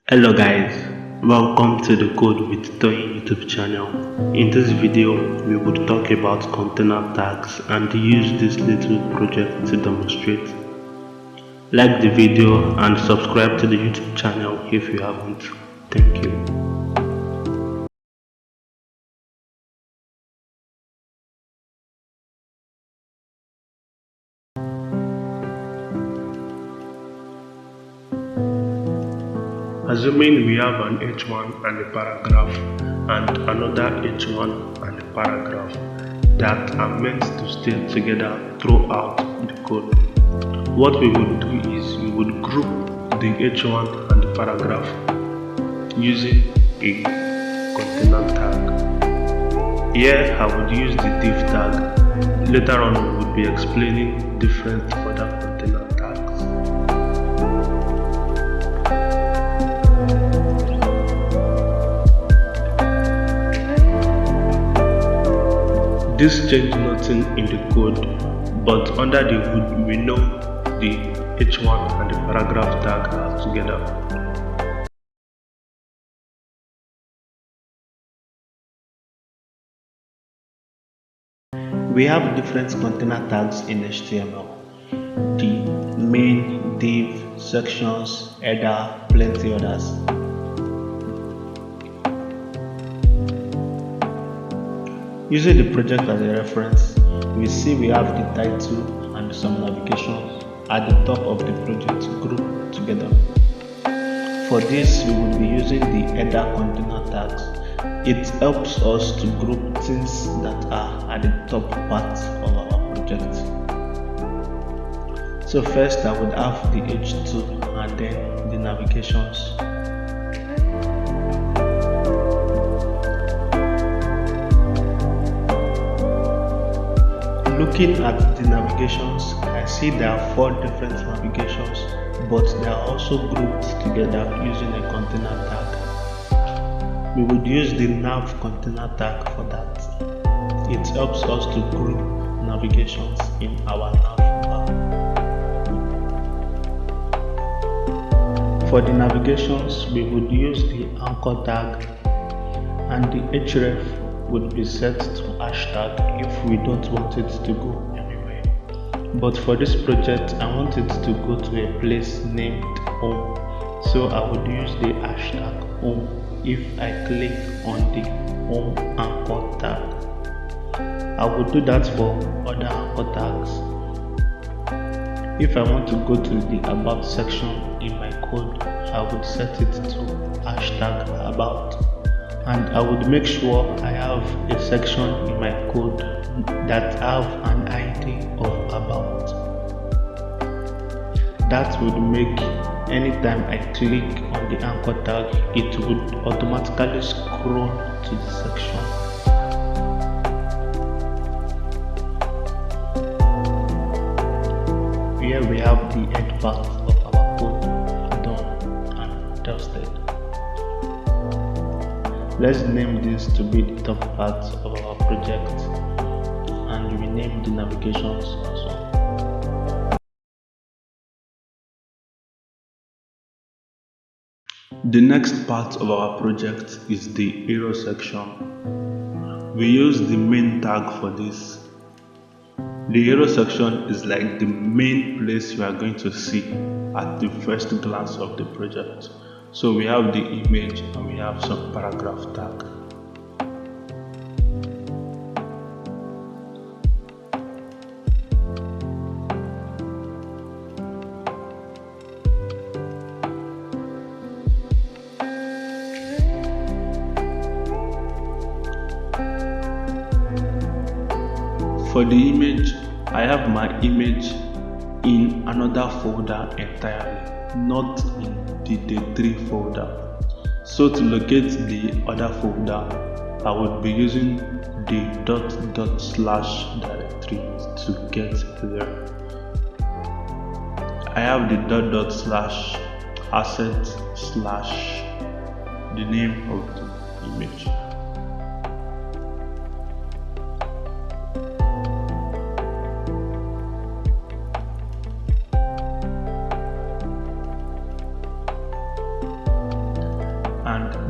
Hello guys, welcome to the Code with Toyin YouTube channel. In this video, we will talk about container tags and use this little project to demonstrate. Like the video and subscribe to the YouTube channel if you haven't. Thank you. Assuming we have an H1 and a paragraph and another H1 and a paragraph that are meant to stay together throughout the code, what we would do is we would group the H1 and the paragraph using a container tag. Here I would use the div tag. Later on we would be explaining different other container tags. This changed nothing in the code, but under the hood we know the H1 and the paragraph tag are together. We have different container tags in HTML. The main, div, sections, header, plenty others. Using the project as a reference, we see we have the title and some navigations at the top of the project grouped together. For this, we will be using the header container tags. It helps us to group things that are at the top part of our project. So first I would have the H2 and then the navigations. Looking at the navigations, I see there are 4 different navigations, but they are also grouped together using a container tag. We would use the nav container tag for that. It helps us to group navigations in our nav bar. For the navigations, we would use the anchor tag, and the href would be set to hashtag if we don't want it to go anywhere. But for this project, I want it to go to a place named home, so I would use the hashtag home if I click on the home anchor tag. I would do that for other anchor tags. If I want to go to the about section in my code, I would set it to hashtag about. And I would make sure I have a section in my code that have an ID of about. That would make anytime I click on the anchor tag, it would automatically scroll to the section. Here we have the head part of our code done and dusted. Let's name this to be the top part of our project and rename the navigations also. The next part of our project is the hero section. We use the main tag for this. The hero section is like the main place you are going to see at the first glance of the project. So we have the image and we have some paragraph tag. For the image, I have my image in another folder entirely, not in the day3 folder. So to locate the other folder, I would be using the // directory to get there. I have the // asset / the name of the image.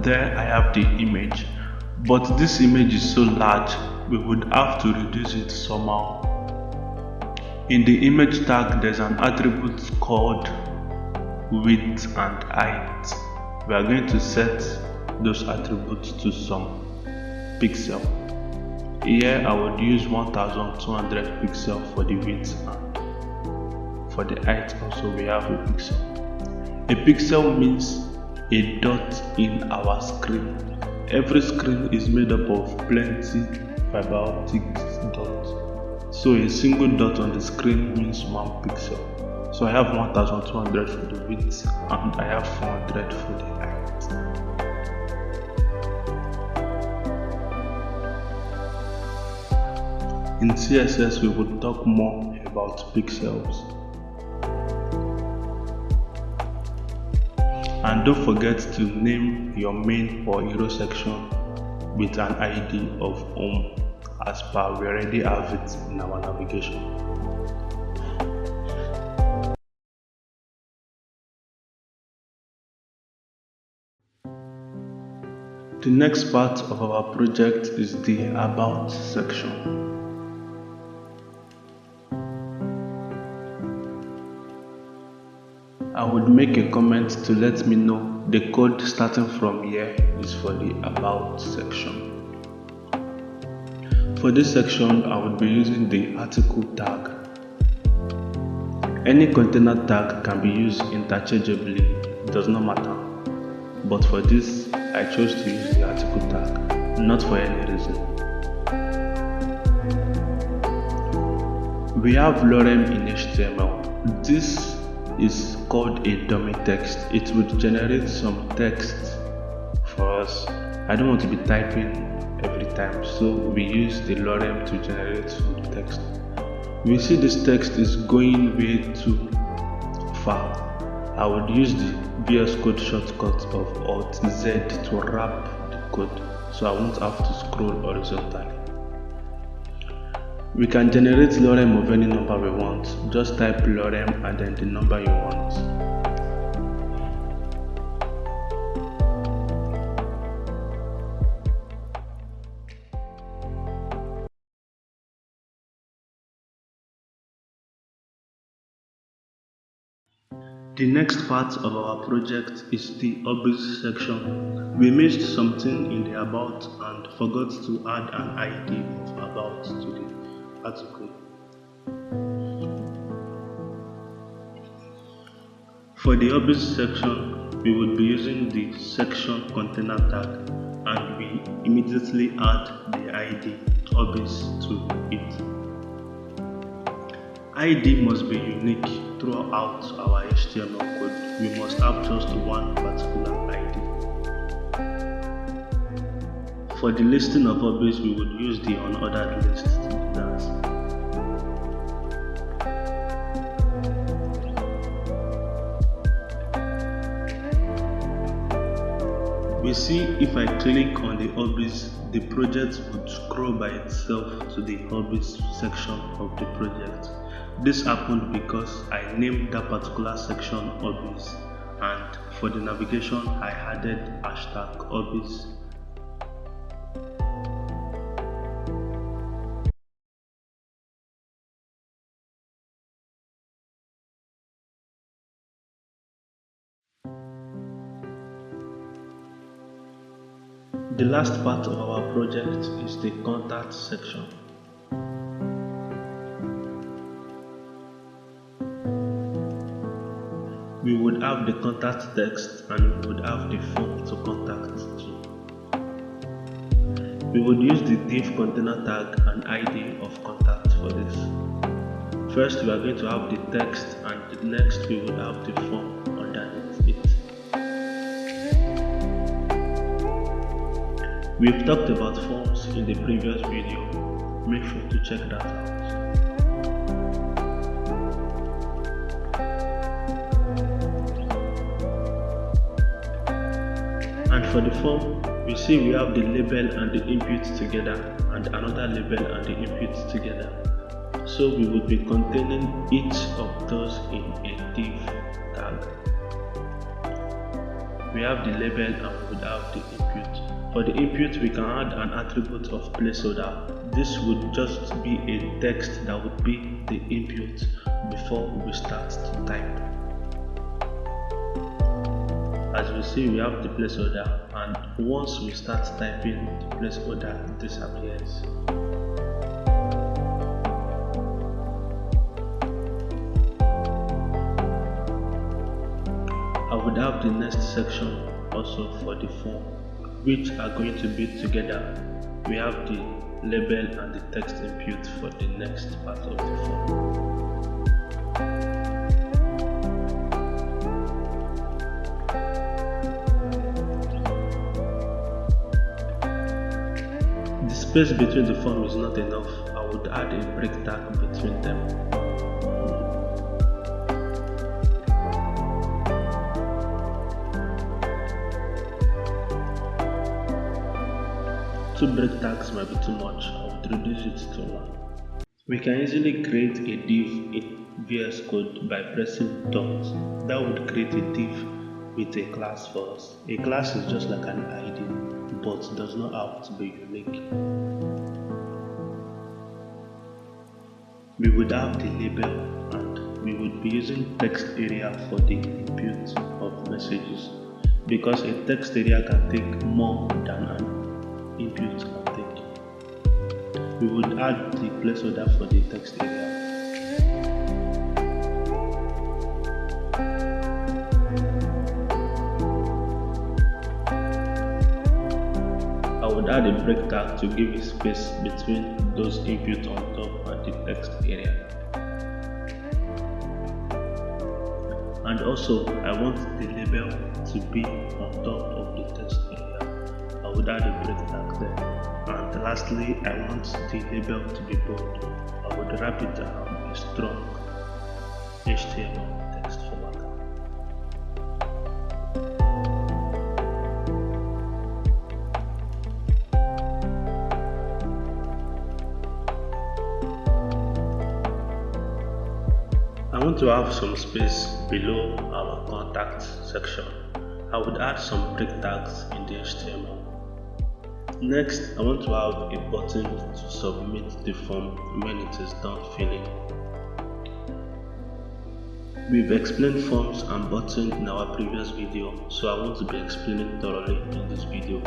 there I have the image, but this image is so large we would have to reduce it somehow. In the image tag there's an attribute called width and height. We are going to set those attributes to some pixel. Here I would use 1200 pixel for the width, and for the height also we have a pixel. A pixel means a dot in our screen. Every screen is made up of plenty fiber optic dots. So a single dot on the screen means 1 pixel. So I have 1200 for the width and I have 400 for the height. In CSS we will talk more about pixels. And don't forget to name your main or hero section with an ID of home, as per we already have it in our navigation. The next part of our project is the About section. I would make a comment to let me know the code starting from here is for the About section. For this section, I would be using the article tag. Any container tag can be used interchangeably, it does not matter. But for this, I chose to use the article tag, not for any reason. We have lorem in HTML. This is called a dummy text. It would generate some text for us. I don't want to be typing every time, so we use the lorem to generate some text. We see this text is going way too far. I would use the VS Code shortcut of Alt Z to wrap the code, so I won't have to scroll horizontally. We can generate lorem of any number we want. Just type lorem and then the number you want. The next part of our project is the Hobbies section. We missed something in the About and forgot to add an ID of About to the article. For the Hobbies section, we would be using the section container tag, and we immediately add the ID Hobbies to it. ID must be unique throughout our HTML code. We must have just one particular ID. For the listing of hobbies, we would use the unordered list to do that. We see if I click on the hobbies, the project would scroll by itself to the hobbies section of the project. This happened because I named that particular section hobbies, and for the navigation I added hashtag hobbies. The last part of our project is the contact section. We would have the contact text and we would have the form to contact too. We would use the div container tag and ID of contact for this. First we are going to have the text, and next we would have the form underneath it. We've talked about forms in the previous video, make sure to check that out. And for the form, we see we have the label and the input together, and another label and the input together. So we would be containing each of those in a div tag. we have the label and we would have the input. For the input, we can add an attribute of placeholder. This would just be a text that would be the input before we start to type. As we see, we have the placeholder, and once we start typing, the placeholder disappears. I would have the next section also for the form, which are going to be together. We have the label and the text input for the next part of the form. The space between the form is not enough. I would add a break tag between them. Two break tags might be too much. I would reduce it to one. We can easily create a div in VS Code by pressing dot. That would create a div with a class for us. A class is just like an ID, but does not have to be unique. We would have the label, and we would be using text area for the input of messages, because a text area can take more than an input can take. We would add the placeholder for the text area. I would add a break tag to give a space between those inputs on top and the text area. And also, I want the label to be on top of the text area. I would add a break tag there. And lastly, I want the label to be bold. I would wrap it around a strong HTML text format. I want to have some space below our contact section. I would add some break tags in the HTML. Next, I want to have a button to submit the form when it is done filling. We've explained forms and buttons in our previous video, so I want to be explaining thoroughly in this video.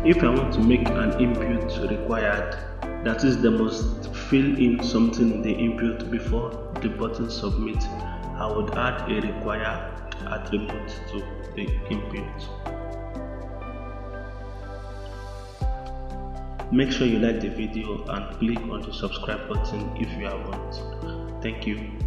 If I want to make an input required, that is, they must fill in something in the input before the button submit, I would add a required attribute to the input. Make sure you like the video and click on the subscribe button if you haven't. Thank you.